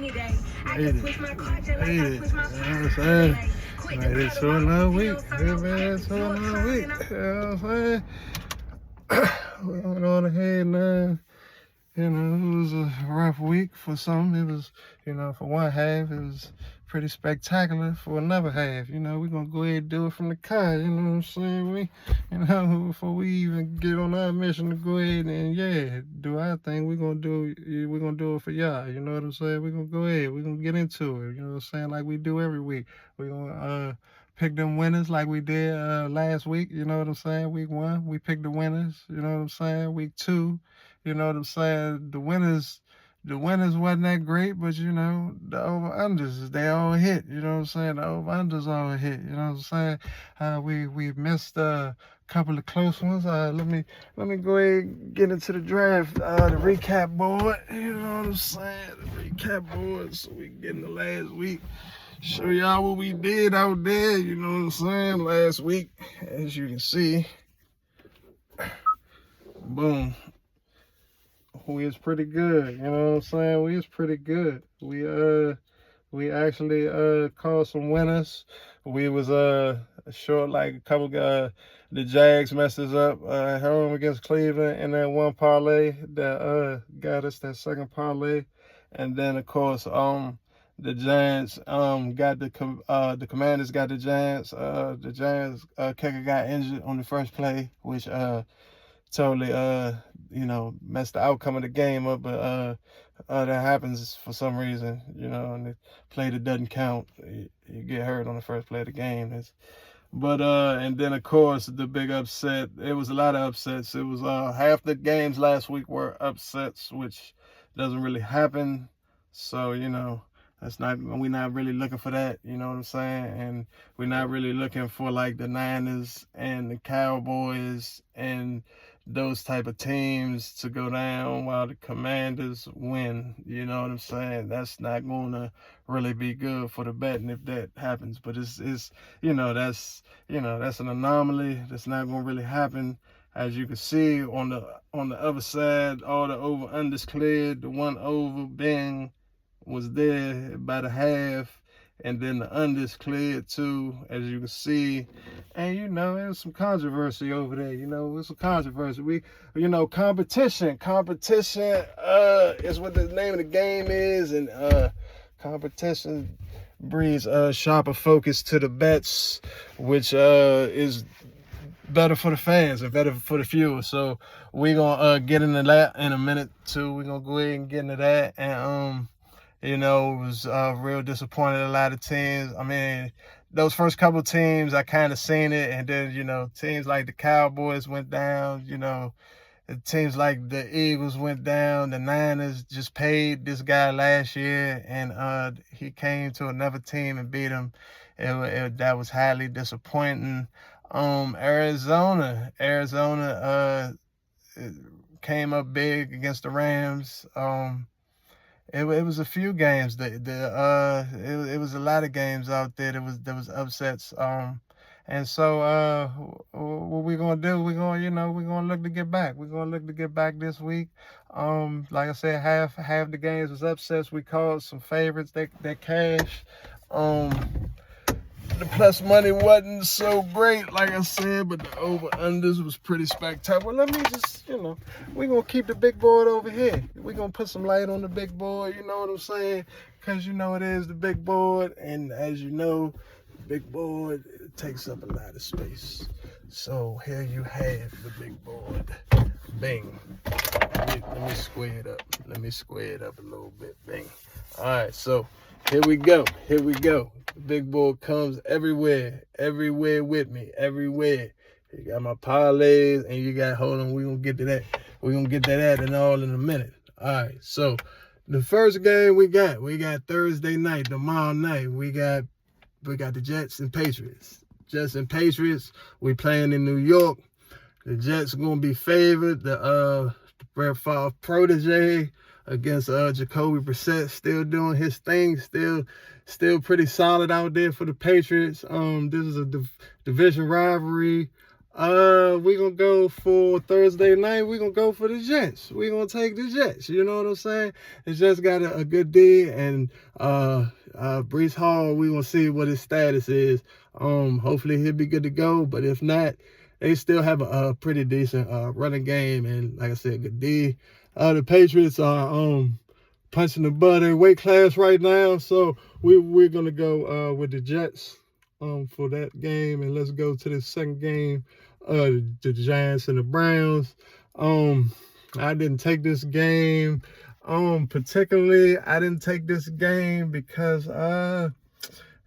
Made it. Made it. You know what I'm saying? Made it to another week. Good man, to another week. You know what I'm saying? We went on ahead, man. You know, it was a rough week for some. It was, for one half, it was pretty spectacular for another half. We're going to go ahead and do it from the car. You know what I'm saying? Before we even get on our mission to go ahead and, do our thing, we're going to do it for y'all. You know what I'm saying? We're going to go ahead. We're going to get into it. You know what I'm saying? Like we do every week. We're going to pick them winners like we did last week. You know what I'm saying? Week 1, we picked the winners. You know what I'm saying? Week 2. You know what I'm saying? The winners wasn't that great, but the over-unders, they all hit. You know what I'm saying? The over-unders all hit. You know what I'm saying? We missed a couple of close ones. Let me go ahead and get into the draft, the recap board. You know what I'm saying? The recap board, so we can get in the last week. Show y'all what we did out there. You know what I'm saying? Last week, as you can see, boom. We was pretty good, you know what I'm saying? We was pretty good. We actually called some winners. We was short like a couple the Jags messed us up home against Cleveland in that one parlay that got us that second parlay. And then of course the Giants got the Commanders got the Giants. The Giants kicker got injured on the first play, which totally messed the outcome of the game up, but that happens for some reason, and the play that doesn't count, you get hurt on the first play of the game. And then of course the big upset, it was a lot of upsets. It was half the games last week were upsets, which doesn't really happen. So we're not really looking for that, you know what I'm saying? And we're not really looking for like the Niners and the Cowboys and those type of teams to go down while the Commanders win. You know what I'm saying? That's not going to really be good for the betting if that happens. But that's an anomaly. That's not going to really happen. As you can see on the other side, all the over-unders cleared. The one over, bang, was there by the half. And then the unders cleared too, as you can see. And there's some controversy over there. There's some controversy. Competition is what the name of the game is, and competition brings sharper focus to the bets, which is better for the fans and better for the viewers. So we're gonna get into that in a minute too. We're gonna go ahead and get into that. And it was real disappointed. A lot of teams. I mean, those first couple of teams, I kind of seen it. And then, teams like the Cowboys went down. Teams like the Eagles went down. The Niners just paid this guy last year. And he came to another team and beat him. That was highly disappointing. Arizona came up big against the Rams. It was a few games. It was a lot of games out there. There was upsets. And so what we're gonna do? We're gonna look to get back. We're gonna look to get back this week. Like I said, half the games was upsets. We called some favorites that cash. The plus money wasn't so great, like I said, but the over-unders was pretty spectacular. Let me just, we're going to keep the big board over here. We're going to put some light on the big board, you know what I'm saying? Because it is the big board, and as you know, the big board takes up a lot of space. So here you have the big board. Bing. Let me square it up. Let me square it up a little bit. Bing. All right, so here we go. The big board comes everywhere with me, everywhere. You got my parlays, and you got, hold on, we're going to get to that. We're going to get to that and all in a minute. All right, so the first game we got Thursday night, tomorrow night. We got the Jets and Patriots. Jets and Patriots, we playing in New York. The Jets are going to be favored. The Brett Favre protege against Jacoby Brissett, still doing his thing, still pretty solid out there for the Patriots. This is a division rivalry. We're gonna go for Thursday night. We're gonna go for the Jets. We're gonna take the Jets. You know what I'm saying? It's just got a good D, and Breece Hall, we're gonna see what his status is. Hopefully he'll be good to go, but if not, they still have a pretty decent running game, and like I said, good D. The Patriots are punching the butter weight class right now, so we're gonna go with the Jets for that game, and let's go to the second game, the Giants and the Browns. I didn't take this game particularly. I didn't take this game because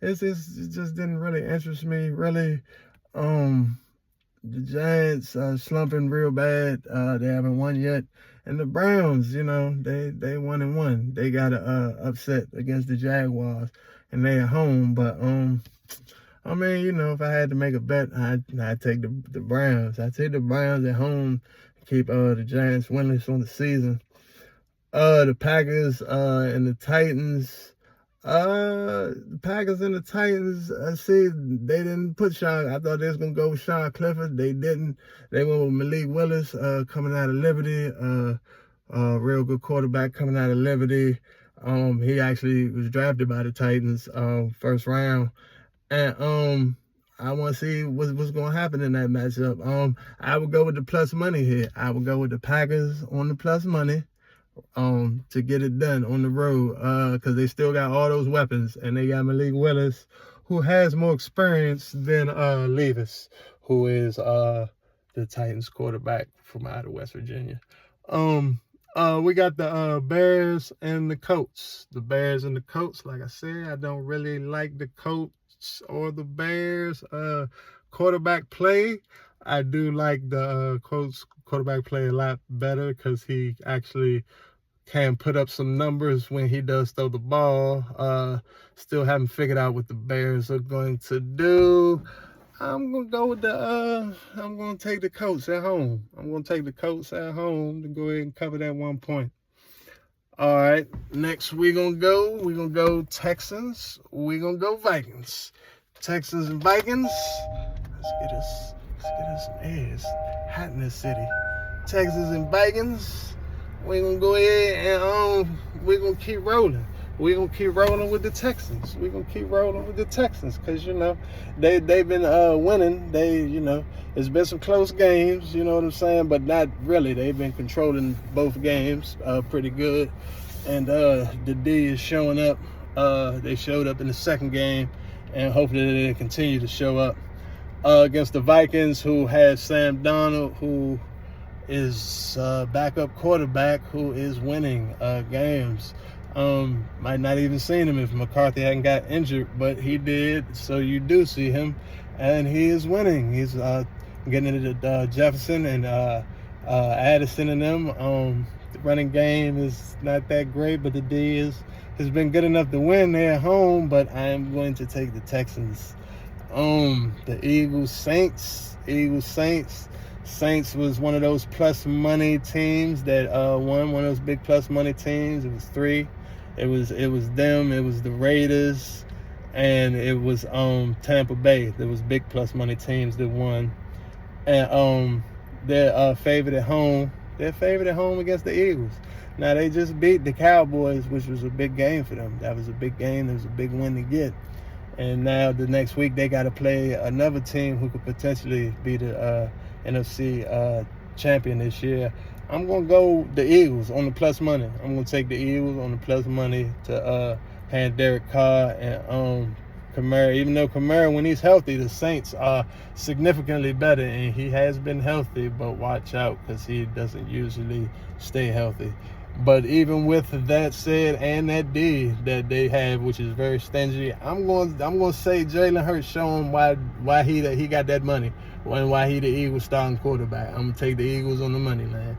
it just didn't really interest me really. The Giants slumping real bad. They haven't won yet. And the Browns, you know, they 1-1. They got a upset against the Jaguars, and they at home. But I mean, you know, if I had to make a bet, I'd take the Browns. I'd take the Browns at home, keep the Giants winless on the season. The Packers and the Titans. The Packers and the Titans, see, they didn't put Sean. I thought they was going to go with Sean Clifford. They didn't. They went with Malik Willis coming out of Liberty. Real good quarterback coming out of Liberty. He actually was drafted by the Titans first round. And I want to see what's going to happen in that matchup. I would go with the plus money here. I would go with the Packers on the plus money. To get it done on the road, because they still got all those weapons, and they got Malik Willis, who has more experience than Levis, who is the Titans quarterback from out of West Virginia. We got the Bears and the Colts. The Bears and the Colts, like I said, I don't really like the Colts or the Bears quarterback play. I do like the Colts quarterback play a lot better because he actually can put up some numbers when he does throw the ball. Still haven't figured out what the Bears are going to do. I'm going to go with I'm going to take the Colts at home. I'm going to take the Colts at home to go ahead and cover that 1 point. All right, next we're going to go Texans. We're going to go Vikings. Texans and Vikings. Let's get us some eggs. Hot in this city. Texans and Vikings. We're going to go ahead and we're going to keep rolling. We're going to keep rolling with the Texans. We're going to keep rolling with the Texans because, you know, they've been winning. It's been some close games, you know what I'm saying, but not really. They've been controlling both games pretty good. And the D is showing up. They showed up in the second game, and hopefully they continue to show up against the Vikings, who has Sam Darnold, who is backup quarterback, who is winning games. Might not even seen him if McCarthy hadn't got injured, but he did, so you do see him, and he is winning. He's getting into Jefferson and Addison and them. The running game is not that great, but the D has been good enough to win there at home, but I'm going to take the Texans. The Eagles Saints. Saints was one of those plus money teams that won, one of those big plus money teams. It was 3. It was them, it was the Raiders, and it was Tampa Bay. There was big plus money teams that won. And they're favored at home. They're favored at home against the Eagles. Now they just beat the Cowboys, which was a big game for them. That was a big game. It was a big win to get. And now the next week they got to play another team who could potentially be the NFC champion this year. I'm going to go the Eagles on the plus money. I'm going to take the Eagles on the plus money to hand Derek Carr and Kamara. Even though Kamara, when he's healthy, the Saints are significantly better, and he has been healthy, but watch out because he doesn't usually stay healthy. But even with that said, and that D that they have, which is very stingy, I'm going to say Jalen Hurts showing why he got that money and why he the Eagles starting quarterback. I'm going to take the Eagles on the money, man.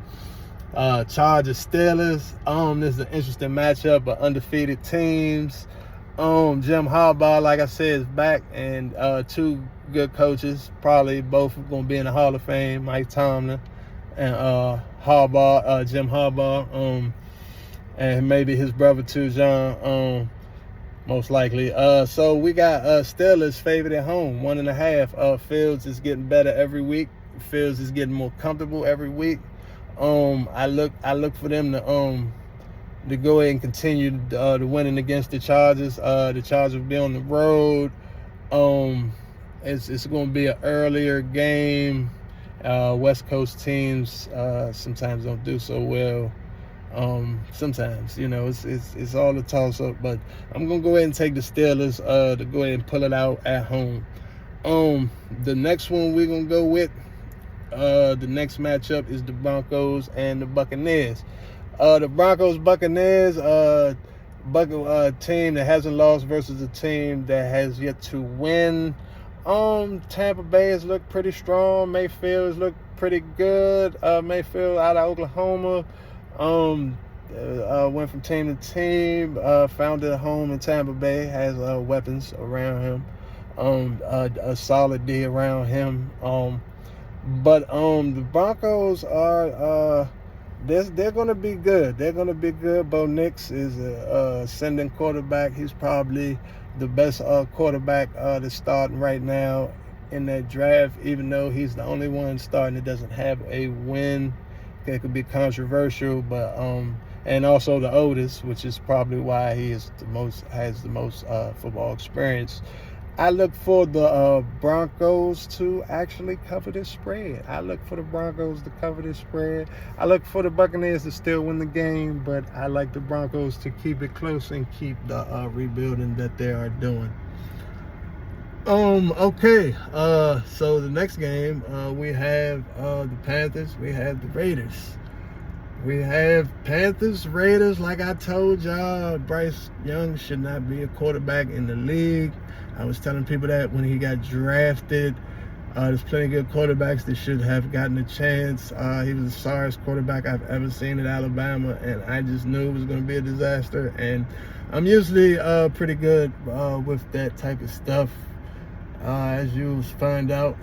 Chargers Steelers. This is an interesting matchup of undefeated teams. Jim Harbaugh, like I said, is back, and 2 good coaches, probably both going to be in the Hall of Fame, Mike Tomlin and Jim Harbaugh, and maybe his brother too, John. most likely. So we got Steelers favored at home, 1.5. Fields is getting better every week. Fields is getting more comfortable every week. I look for them to go ahead and continue the winning against the Chargers. The Chargers will be on the road. It's going to be an earlier game. West Coast teams sometimes don't do so well. Sometimes, it's all a toss up, but I'm gonna go ahead and take the Steelers to go ahead and pull it out at home. The next one we're gonna go with, the next matchup is the Broncos and the Buccaneers. The Buccaneers, team that hasn't lost versus a team that has yet to win. Tampa Bay has looked pretty strong. Mayfield has looked pretty good. Mayfield out of Oklahoma. Went from team to team, found a home in Tampa Bay, has weapons around him, a solid D around him. But the Broncos are they're going to be good. They're going to be good. Bo Nix is a ascending quarterback. He's probably the best quarterback that's starting right now in that draft, even though he's the only one starting that doesn't have a win. It could be controversial, but and also the oldest, which is probably why he has the most football experience. I look for the Broncos to actually cover this spread. I look for the Broncos to cover this spread. I look for the Buccaneers to still win the game, but I like the Broncos to keep it close and keep the rebuilding that they are doing. Okay, so the next game, we have the Panthers, we have the Raiders. We have Panthers, Raiders. Like I told y'all, Bryce Young should not be a quarterback in the league. I was telling people that when he got drafted. There's plenty of good quarterbacks that should have gotten a chance. He was the sorriest quarterback I've ever seen at Alabama, and I just knew it was going to be a disaster. And I'm usually pretty good with that type of stuff. As you find out.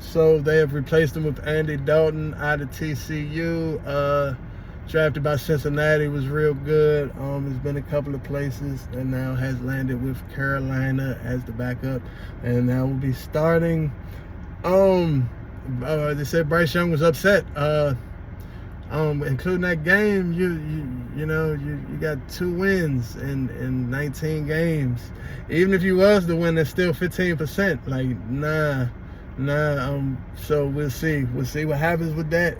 So they have replaced him with Andy Dalton out of TCU. Drafted by Cincinnati, was real good. Has been a couple of places and now has landed with Carolina as the backup, and now will be starting. They said Bryce Young was upset. Including that game, you got 2 wins in 19 games. Even if you was to win, that's still 15%. Like, nah. So we'll see what happens with that.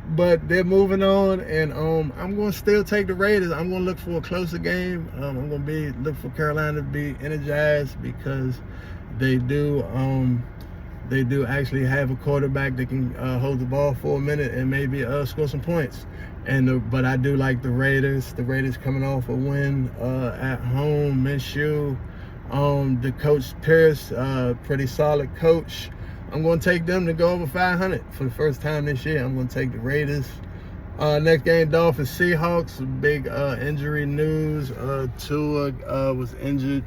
But they're moving on, and I'm going to still take the Raiders. I'm going to look for a closer game. I'm going to look for Carolina to be energized because they do actually have a quarterback that can hold the ball for a minute and maybe score some points. But I do like the Raiders. The Raiders coming off a win at home. Minshew, the coach Pierce, pretty solid coach. I'm going to take them to go over 500 for the first time this year. I'm going to take the Raiders. Next game, Dolphins, Seahawks. Big injury news. Tua was injured.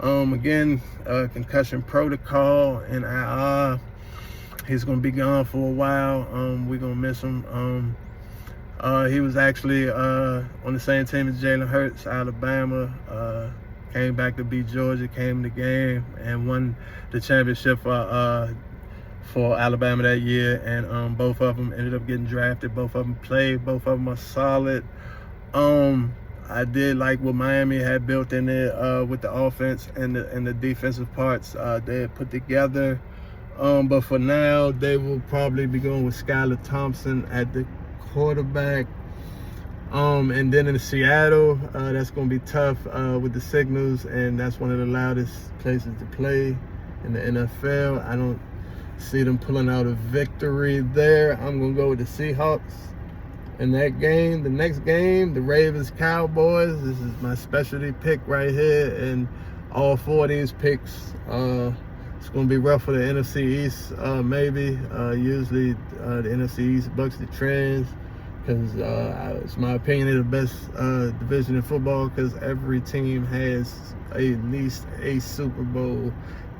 Again, concussion protocol, and he's going to be gone for a while. We're going to miss him. He was actually on the same team as Jalen Hurts, Alabama. Came back to beat Georgia, came in the game, and won the championship for Alabama that year. And both of them ended up getting drafted. Both of them played. Both of them are solid. I did like what Miami had built in there with the offense and the defensive parts they had put together. But for now, they will probably be going with Skylar Thompson at the quarterback. And then in Seattle, that's going to be tough with the Signals, and that's one of the loudest places to play in the NFL. I don't see them pulling out a victory there. I'm going to go with the Seahawks in that game. The next game, the Ravens Cowboys. This is my specialty pick right here, and all 4 of these picks, it's going to be rough for the NFC East, maybe. Usually the NFC East bucks the trends, because it's my opinion they're the best division in football, because every team has at least a Super Bowl,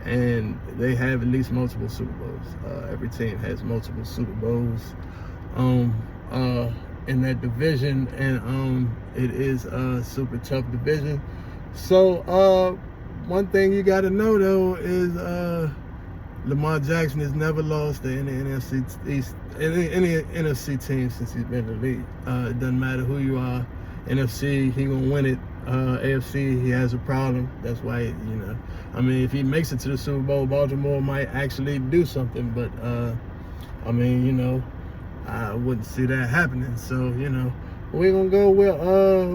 and they have at least multiple Super Bowls. Every team has multiple Super Bowls in that division, and it is a super tough division. So one thing you got to know though is Lamar Jackson has never lost to any NFC East, any NFC team since he's been in the league. It doesn't matter who you are. NFC, he gonna win it. AFC, he has a problem. That's why, I mean, if he makes it to the Super Bowl, Baltimore might actually do something. But I mean, I wouldn't see that happening. So, we're gonna go with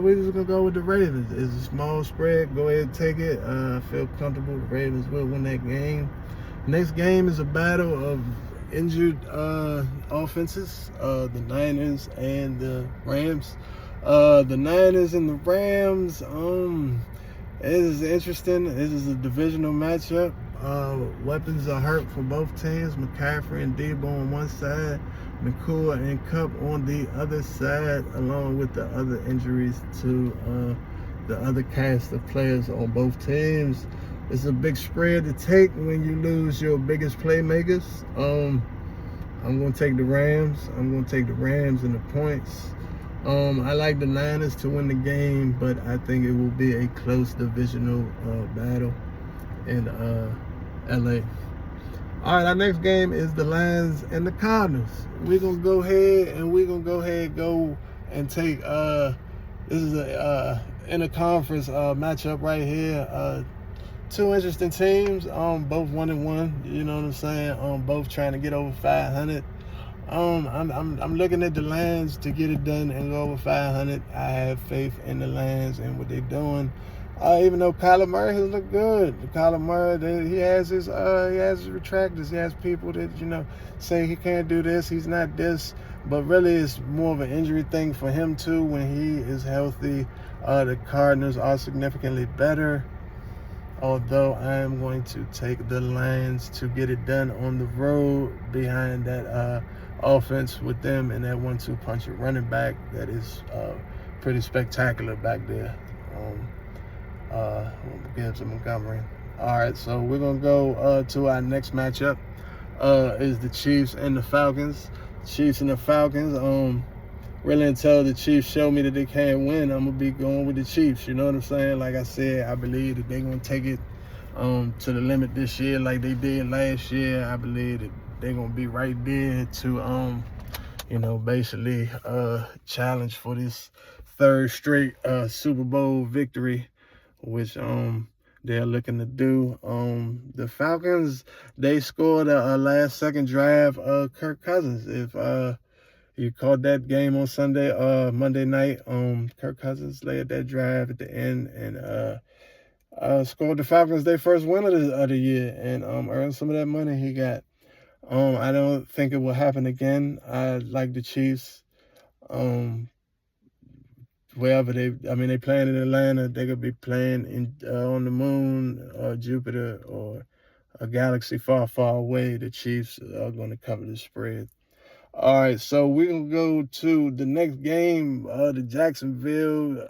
we're just gonna go with the Ravens. It's a small spread. Go ahead and take it. I feel comfortable. The Ravens will win that game. Next game is a battle of injured offenses, the Niners and the Rams. The Niners and the Rams, it is interesting. This is a divisional matchup. Weapons are hurt for both teams. McCaffrey and Debo on one side, McCool and Kupp on the other side, along with the other injuries to the other cast of players on both teams. It's a big spread to take when you lose your biggest playmakers. I'm going to take the Rams. I'm going to take the Rams and the points. I like the Niners to win the game, but I think it will be a close divisional battle in LA. All right, our next game is the Lions and the Cardinals. We're going to go ahead and go and take, this is a interconference matchup right here. Two interesting teams, both 1-1. You know what I'm saying? Both trying to get over 500. I'm looking at the Lions to get it done and go over 500. I have faith in the Lions and what they're doing. Even though Kyler Murray has looked good, Kyler Murray, he has his retractors. He has people that say he can't do this, he's not this, but really it's more of an injury thing for him too. When he is healthy, the Cardinals are significantly better. Although I am going to take the Lions to get it done on the road behind that offense with them and that 1-2 punch at running back that is pretty spectacular back there. Gibbs and Montgomery. All right, so we're gonna go to our next matchup. Is the Chiefs and the Falcons. Chiefs and the Falcons. Really until the Chiefs show me that they can't win, I'm gonna be going with the Chiefs. You know what I'm saying? Like I said, I believe that they're gonna take it to the limit this year, like they did last year. I believe that they're gonna be right there to basically challenge for this third straight Super Bowl victory, which they're looking to do. The Falcons, they scored a last second drive. Kirk Cousins, if you caught that game on Monday night. Kirk Cousins led that drive at the end and scored the Falcons their first win of the year and earned some of that money he got. I don't think it will happen again. I like the Chiefs. Wherever they playing in Atlanta, they could be playing on the moon or Jupiter or a galaxy far, far away. The Chiefs are going to cover the spread. All right, so we're going to go to the next game, the Jacksonville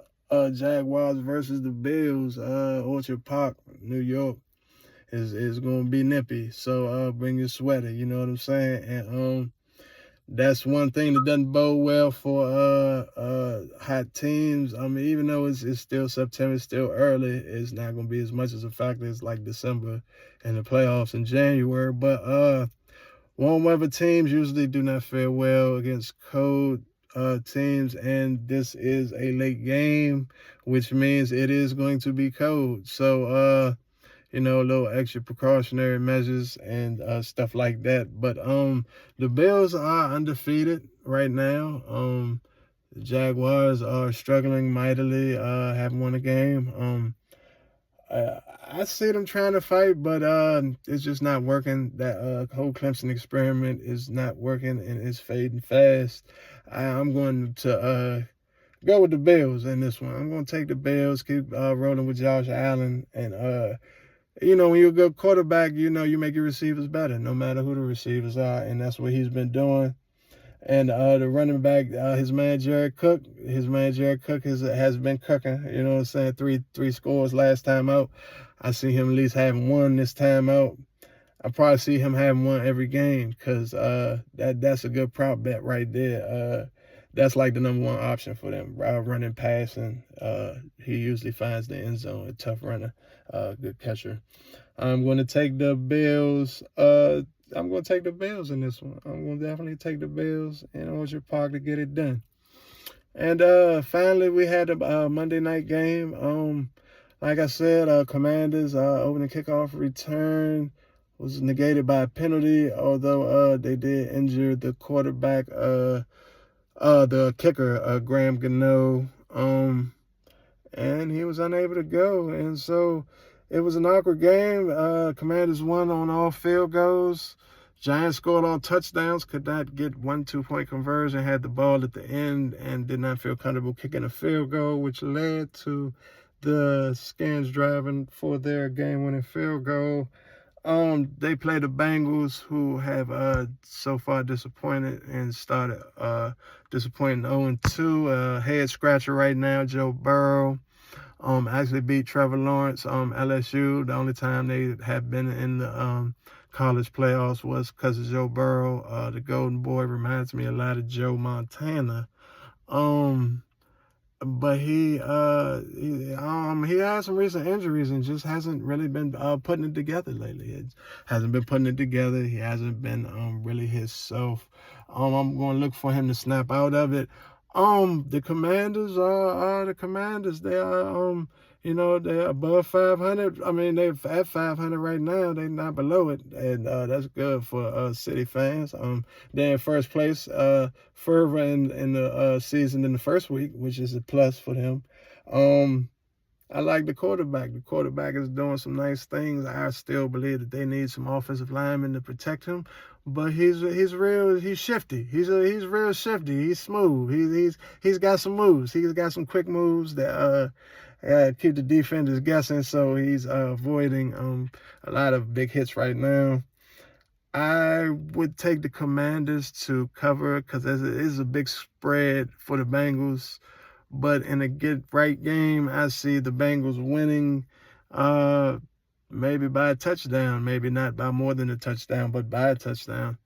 Jaguars versus the Bills. Orchard Park, New York, is going to be nippy. So bring your sweater, you know what I'm saying? And that's one thing that doesn't bode well for hot teams. I mean, even though it's still September, it's still early, it's not going to be as much as a factor as like December and the playoffs in January. But warm weather teams usually do not fare well against cold teams, and this is a late game, which means it is going to be cold. So, a little extra precautionary measures and stuff like that. But the Bills are undefeated right now. The Jaguars are struggling mightily, haven't won a game. I see them trying to fight, but it's just not working. That whole Clemson experiment is not working, and it's fading fast. I'm going to go with the Bills in this one. I'm going to take the Bills, keep rolling with Josh Allen, and when you're a good quarterback, you make your receivers better, no matter who the receivers are, and that's what he's been doing. And the running back, his man Jared Cook has been cooking. You know what I'm saying? Three scores last time out. I see him at least having one this time out. I probably see him having one every game because that's a good prop bet right there. that's like the number one option for them. Running, passing. He usually finds the end zone. A tough runner, good catcher. I'm going to take the Bills. I'm going to take the Bills in this one. I'm going to definitely take the Bills in Orchard Park to get it done. And finally, we had a Monday night game. Like I said, Commanders opening kickoff return was negated by a penalty, although they did injure the quarterback, the kicker, Graham Gano, and he was unable to go. And so it was an awkward game. Commanders won on all field goals. Giants scored on touchdowns, could not get 1 2-point conversion, had the ball at the end, and did not feel comfortable kicking a field goal, which led to the Skins driving for their game-winning field goal. They play the Bengals, who have so far disappointed and started disappointing 0-2. Head scratcher right now, Joe Burrow. Actually beat Trevor Lawrence, LSU. The only time they have been in the college playoffs was because of Joe Burrow. The Golden Boy reminds me a lot of Joe Montana. But he has some recent injuries and just hasn't really been putting it together lately. It hasn't been putting it together. He hasn't been really himself. I'm going to look for him to snap out of it. The Commanders are the Commanders. They are they're above 500. I mean, they're at 500 right now. They're not below it, and that's good for City fans. They're in first place, further in the season than the first week, which is a plus for them. I like the quarterback. The quarterback is doing some nice things. I still believe that they need some offensive linemen to protect him, but he's shifty. He's real shifty. He's smooth. He's got some moves. He's got some quick moves that keep the defenders guessing. So he's avoiding a lot of big hits right now. I would take the Commanders to cover because it is a big spread for the Bengals. But in a get-right game, I see the Bengals winning maybe by a touchdown. Maybe not by more than a touchdown, but by a touchdown.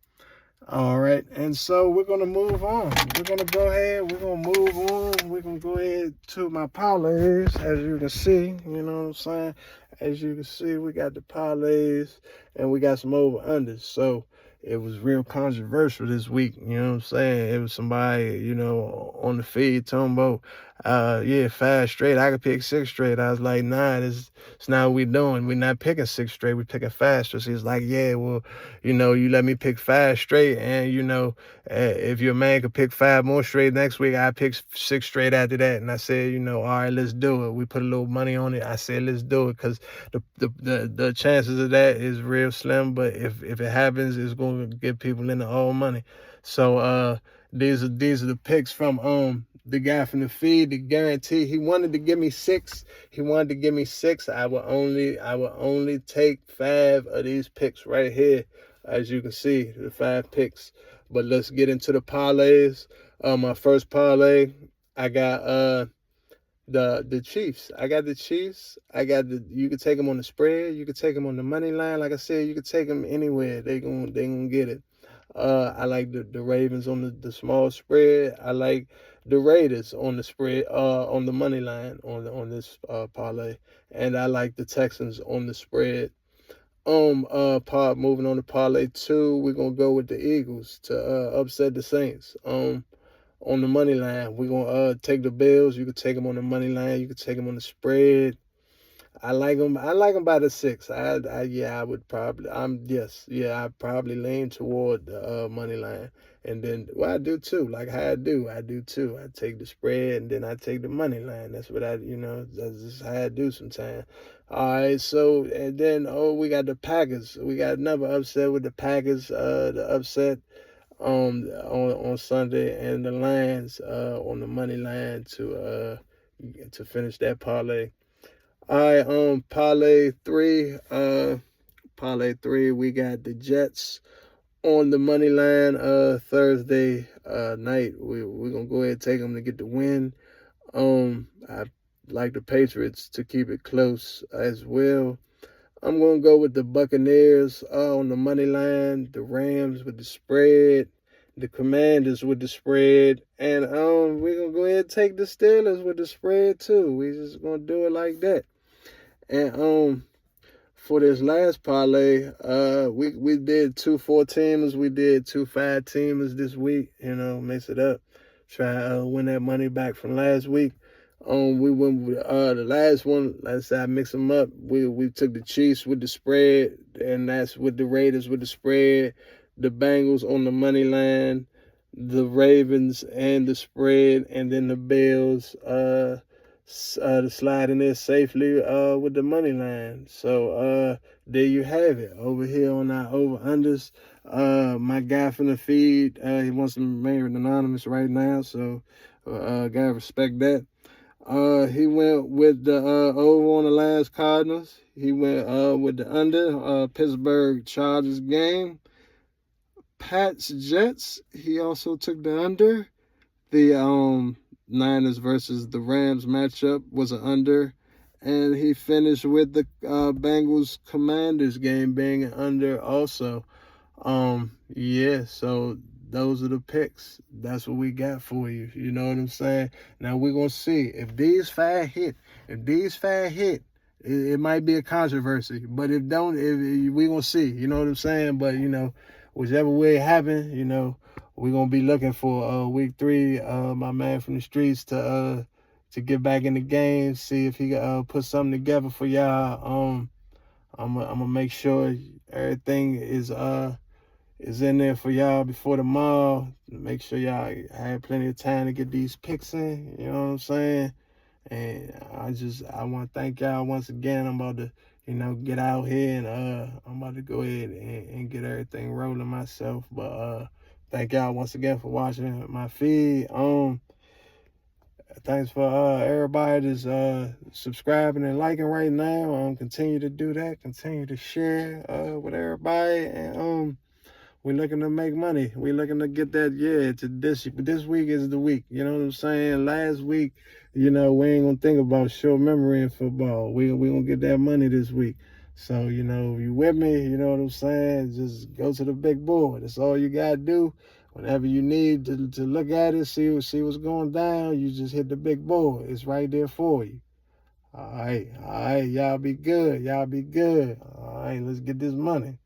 All right, and so we're going to move on. We're going to go ahead. We're going to move on. We're going to go ahead to my parlays, as you can see. You know what I'm saying? As you can see, we got the parlays, and we got some over-unders. So it was real controversial this week, you know what I'm saying? It was somebody, on the feed talking about, 5 straight. I could pick 6 straight. I was like, nah, it's not what we doing. We're not picking 6 straight. We're picking 5 straight. So he's like, yeah, well, you let me pick 5 straight. And, if your man could pick 5 more straight next week, I pick 6 straight after that. And I said, all right, let's do it. We put a little money on it. I said, let's do it because the chances of that is real slim. But if it happens, it's going to get people into all money. So these are the picks from the guy from the feed. The guarantee, he wanted to give me 6. I would only take 5 of these picks right here, as you can see, the 5 picks. But let's get into the parlays. My first parlay, I got the Chiefs. I got the Chiefs. You could take them on the spread. You could take them on the money line. Like I said, you could take them anywhere. They gonna get it. I like the Ravens on the small spread. I like the Raiders on the spread, on the money line on this parlay, and I like the Texans on the spread. Moving on to parlay 2, we're gonna go with the Eagles to upset the Saints. On the money line, we're going to take the Bills. You could take them on the money line. You could take them on the spread. I like them by the 6. I'd probably lean toward the money line. And then, I do too. Like how I do too. I take the spread and then I take the money line. That's what that's just how I do sometimes. All right, so, and then, we got the Packers. We got another upset with the Packers, the upset on Sunday, and the Lions on the money line to finish that parlay. All right, parlay 3. We got the Jets on the money line Thursday night. We're gonna go ahead and take them to get the win. I like the Patriots to keep it close as well. I'm going to go with the Buccaneers on the money line, the Rams with the spread, the Commanders with the spread, and we're gonna go ahead and take the Steelers with the spread too. We just gonna do it like that. And for this last parlay, we did 2 4-teamers, we did 2 5-teamers this week. Mix it up, try to win that money back from last week. We went with the last one. Like I said, I mix them up. We took the Chiefs with the spread, and that's with the Raiders with the spread, the Bengals on the money line, the Ravens and the spread, and then the Bills to slide in there safely with the money line. So there you have it. Over here on our over-unders, my guy from the feed, he wants to remain anonymous right now, so gotta respect that. He went with the over on the last Cardinals. He went with the under Pittsburgh Chargers game. Pats Jets. He also took the under. The Niners versus the Rams matchup was an under, and he finished with the Bengals Commanders game being an under also. Yeah. So those are the picks. That's what we got for you. You know what I'm saying? Now we're gonna see if these 5 hit. If these 5 hit, it might be a controversy. But if we gonna see. You know what I'm saying? But whichever way it happens, we're gonna be looking for week 3. My man from the streets to get back in the game. See if he put something together for y'all. I'm gonna make sure everything is in there for y'all before tomorrow. Make sure y'all have plenty of time to get these picks in. You know what I'm saying? And I want to thank y'all once again. I'm about to, get out here, and I'm about to go ahead and get everything rolling myself. But thank y'all once again for watching my feed. Thanks for everybody that's subscribing and liking right now. Continue to do that. Continue to share with everybody, and we're looking to make money. We're looking to get that, to this week is the week. You know what I'm saying? Last week, we ain't gonna think about short memory in football. We gonna get that money this week. So, if you with me, you know what I'm saying? Just go to the big board. That's all you gotta do. Whenever you need to look at it, see what's going down, you just hit the big board. It's right there for you. All right. Y'all be good. All right, let's get this money.